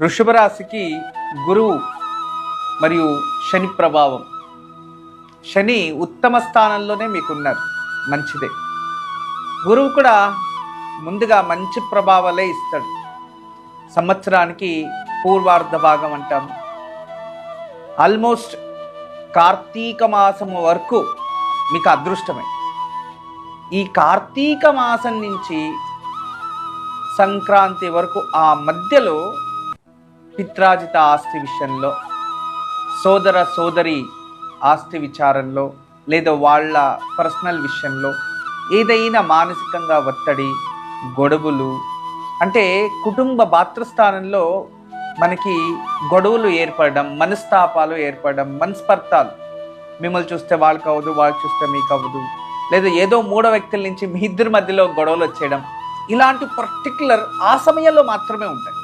వృషభ రాశికి గురువు మరియు శని ప్రభావం. శని ఉత్తమ స్థానంలోనే మీకున్నారు, మంచిదే. గురువు కూడా ముందుగా మంచి ప్రభావాలే ఇస్తాడు. సంవత్సరానికి పూర్వార్ధ భాగం అంటాము, ఆల్మోస్ట్ కార్తీక మాసము వరకు మీకు అదృష్టమే. ఈ కార్తీక మాసం నుంచి సంక్రాంతి వరకు ఆ మధ్యలో పిత్రాజిత ఆస్తి విషయంలో, సోదర సోదరి ఆస్తి విచారంలో, లేదా వాళ్ళ పర్సనల్ విషయంలో ఏదైనా మానసికంగా ఒత్తిడి, గొడవలు, అంటే కుటుంబ భాతృస్థానంలో మనకి గొడవలు ఏర్పడడం, మనస్తాపాలు ఏర్పడడం, మనస్పర్ధాలు, మిమ్మల్ని చూస్తే వాళ్ళకి అవ్వదు, వాళ్ళు చూస్తే మీకు అవ్వదు, లేదా ఏదో మూడో వ్యక్తుల నుంచి మీ ఇద్దరి మధ్యలో గొడవలు వచ్చేయడం, ఇలాంటి పర్టికులర్ ఆ సమయంలో మాత్రమే ఉంటాయి.